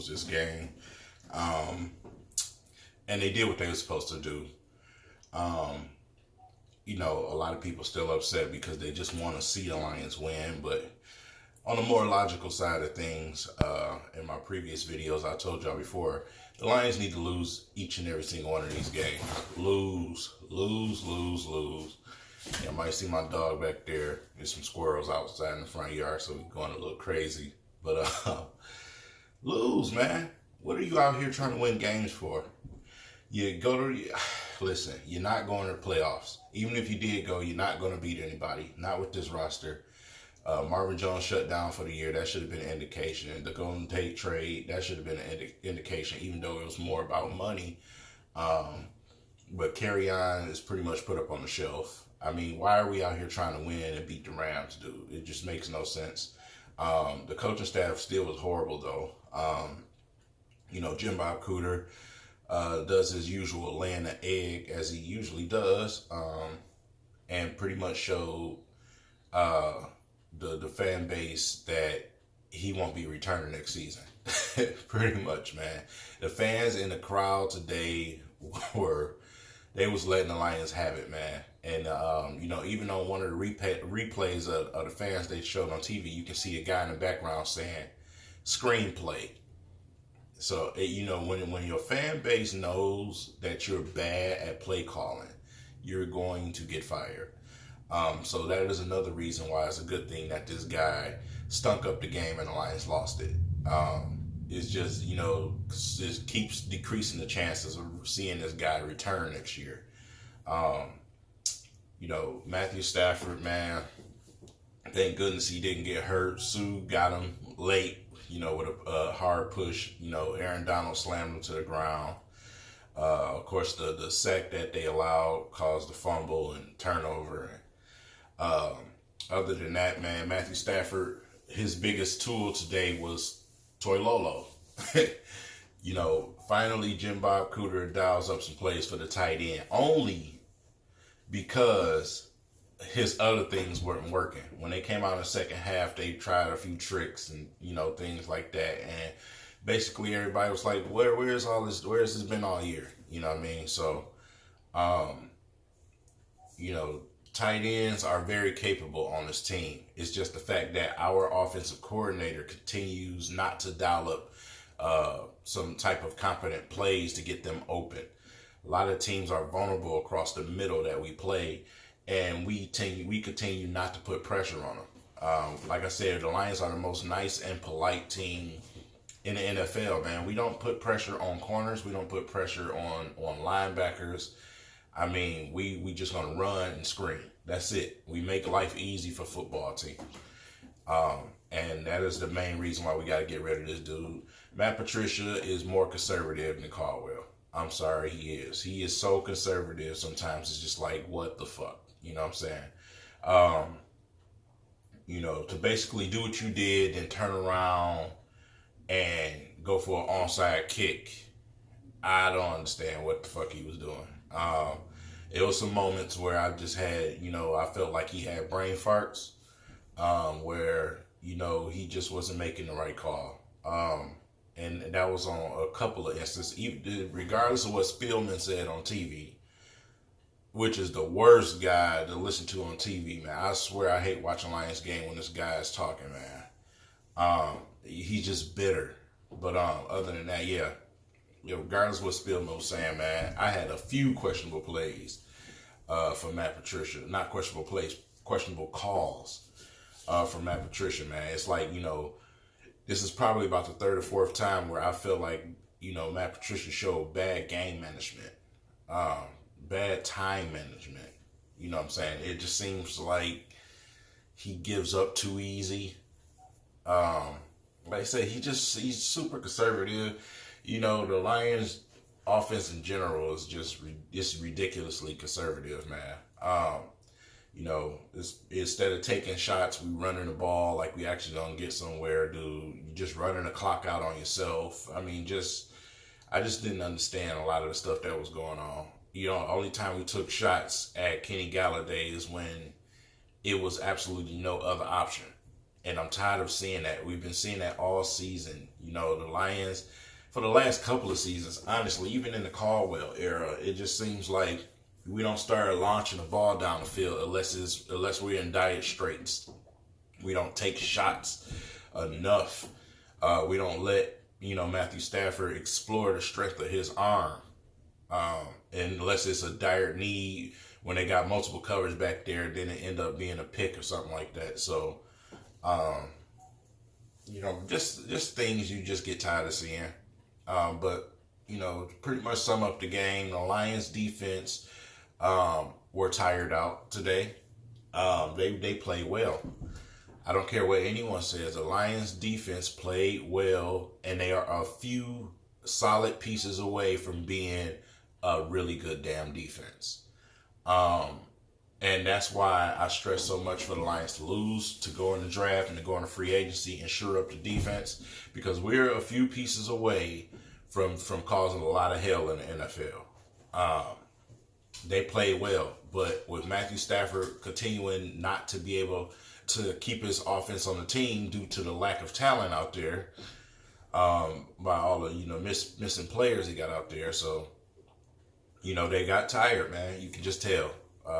lose this game. And they did what they were supposed to do. Um, a lot of people still upset because they just want to see the Lions win. But on the more logical side of things, in my previous videos, I told y'all before, the Lions need to lose each and every single one of these games. Lose, lose, lose, lose. You might see my dog back there. There's some squirrels outside in the front yard, so we're going a little crazy. But lose, man. What are you out here trying to win games for? Listen, you're not going to the playoffs. Even if you did go, you're not going to beat anybody. Not with this roster. Marvin Jones shut down for the year. That should have been an indication. The Golden Tate trade, that should have been an indication, even though it was more about money. But Kerryon is pretty much put up on the shelf. I mean, why are we out here trying to win and beat the Rams, dude? It just makes no sense. The coaching staff still was horrible, though. Jim Bob Cooter does his usual laying the egg as he usually does, and pretty much showed the fan base that he won't be returning next season. Pretty much, man. The fans in the crowd today they was letting the Lions have it, man. And even on one of the replays of the fans they showed on TV, you can see a guy in the background saying "screenplay." So when your fan base knows that you're bad at play calling, you're going to get fired. So that is another reason why it's a good thing that this guy stunk up the game and the Lions lost it. It's just, just keeps decreasing the chances of seeing this guy return next year. Matthew Stafford, man, thank goodness he didn't get hurt. Sue got him late, with a hard push. Aaron Donald slammed him to the ground. Of course, the sack that they allowed caused the fumble and turnover. Other than that, man, Matthew Stafford, his biggest tool today was Toy Lolo. Finally Jim Bob Cooter dials up some plays for the tight end, only because his other things weren't working. When they came out in the second half, they tried a few tricks and, things like that. And basically everybody was like, where's all this? Where's this been all year? You know what I mean? So, tight ends are very capable on this team. It's just the fact that our offensive coordinator continues not to dial up some type of competent plays to get them open. A lot of teams are vulnerable across the middle that we play, and we continue not to put pressure on them. Like I said, the Lions are the most nice and polite team in the NFL, man. We don't put pressure on corners. We don't put pressure on linebackers. I mean, we just gonna run and scream. That's it. We make life easy for football teams. And that is the main reason why we got to get rid of this dude. Matt Patricia is more conservative than Caldwell. I'm sorry, he is. He is so conservative sometimes it's just like, what the fuck? You know what I'm saying? To basically do what you did and turn around and go for an onside kick, I don't understand what the fuck he was doing. It was some moments where I just had, I felt like he had brain farts, where, he just wasn't making the right call. And that was on a couple of instances, regardless of what Spielman said on TV, which is the worst guy to listen to on TV, man. I swear I hate watching Lions game when this guy is talking, man. He's just bitter. But other than that, yeah. Regardless of what Spielman was saying, man, I had a few questionable plays for Matt Patricia. Not questionable plays, questionable calls for Matt Patricia, man. It's like, this is probably about the third or fourth time where I feel like, Matt Patricia showed bad game management, bad time management. You know what I'm saying? It just seems like he gives up too easy. Like I say, he's super conservative. The Lions offense in general is just it's ridiculously conservative, man. Instead of taking shots, we running the ball like we actually gonna get somewhere, dude. You just running the clock out on yourself. I mean, I just didn't understand a lot of the stuff that was going on. Only time we took shots at Kenny Galladay is when it was absolutely no other option. And I'm tired of seeing that. We've been seeing that all season. You know, the Lions, for the last couple of seasons, honestly, even in the Caldwell era, it just seems like we don't start launching the ball down the field unless we're in dire straits. We don't take shots enough. We don't let, Matthew Stafford explore the strength of his arm. Unless it's a dire need when they got multiple covers back there, then it end up being a pick or something like that. So, just things you just get tired of seeing. But pretty much sum up the game. The Lions defense were tired out today. They played well. I don't care what anyone says. The Lions defense played well, and they are a few solid pieces away from being a really good damn defense. And that's why I stress so much for the Lions to lose, to go in the draft and to go in the free agency and shore up the defense, because we're a few pieces away from causing a lot of hell in the NFL. They played well, but with Matthew Stafford continuing not to be able to keep his offense on the team due to the lack of talent out there, by all the missing players he got out there, so they got tired, man. You can just tell.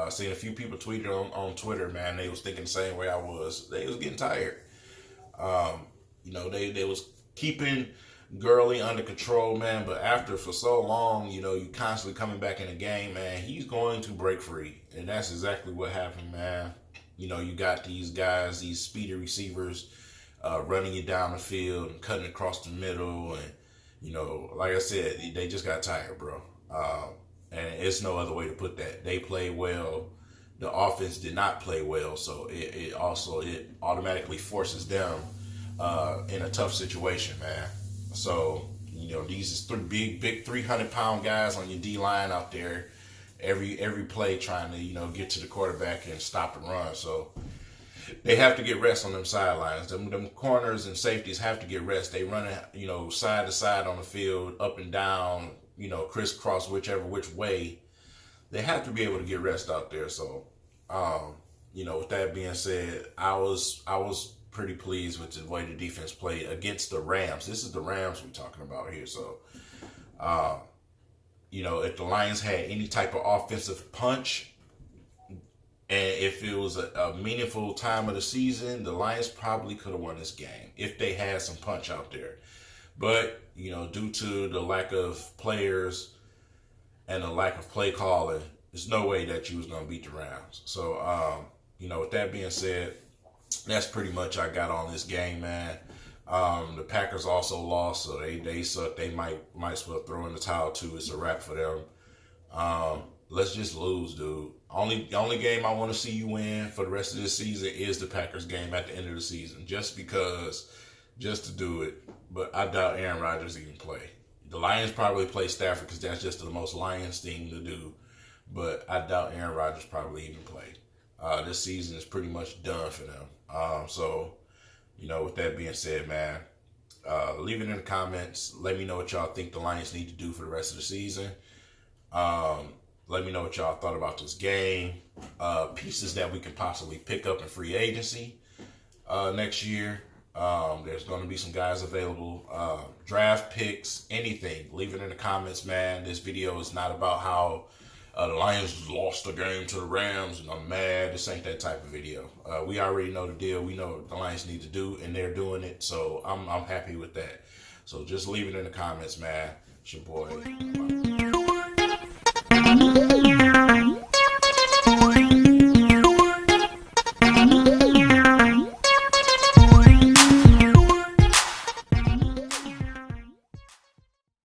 Seen a few people tweeted on Twitter, man. They was thinking the same way I was. They was getting tired. They was keeping Gurley under control, man. But after for so long, you constantly coming back in the game, man. He's going to break free, and that's exactly what happened, man. You got these guys, these speedy receivers, running you down the field and cutting across the middle, and like I said, they just got tired, bro. And it's no other way to put that. They played well. The offense did not play well, so it automatically forces them in a tough situation, man. So these is big 300-pound guys on your D line out there, every play trying to get to the quarterback and stop the run. So they have to get rest on them sidelines. Them corners and safeties have to get rest. They run side to side on the field, up and down, crisscross which way. They have to be able to get rest out there. So, with that being said, I was pretty pleased with the way the defense played against the Rams. This is the Rams we're talking about here. So, if the Lions had any type of offensive punch, and if it was a meaningful time of the season, the Lions probably could have won this game if they had some punch out there. But, due to the lack of players and the lack of play calling, there's no way that you was going to beat the Rams. So, with that being said, that's pretty much I got on this game, man. The Packers also lost, so they suck. They might as well throw in the towel, too. It's a wrap for them. Let's just lose, dude. The only game I want to see you win for the rest of this season is the Packers game at the end of the season, just to do it. But I doubt Aaron Rodgers even play. The Lions probably play Stafford because that's just the most Lions thing to do. But I doubt Aaron Rodgers probably even play. This season is pretty much done for them. So, with that being said, man, leave it in the comments. Let me know what y'all think the Lions need to do for the rest of the season. Let me know what y'all thought about this game. Pieces that we can possibly pick up in free agency next year. There's going to be some guys available. Draft picks, anything. Leave it in the comments, man. This video is not about how the Lions lost the game to the Rams and I'm mad. This ain't that type of video. We already know the deal. We know what the Lions need to do, and they're doing it. So I'm happy with that. So just leave it in the comments, man. It's your boy.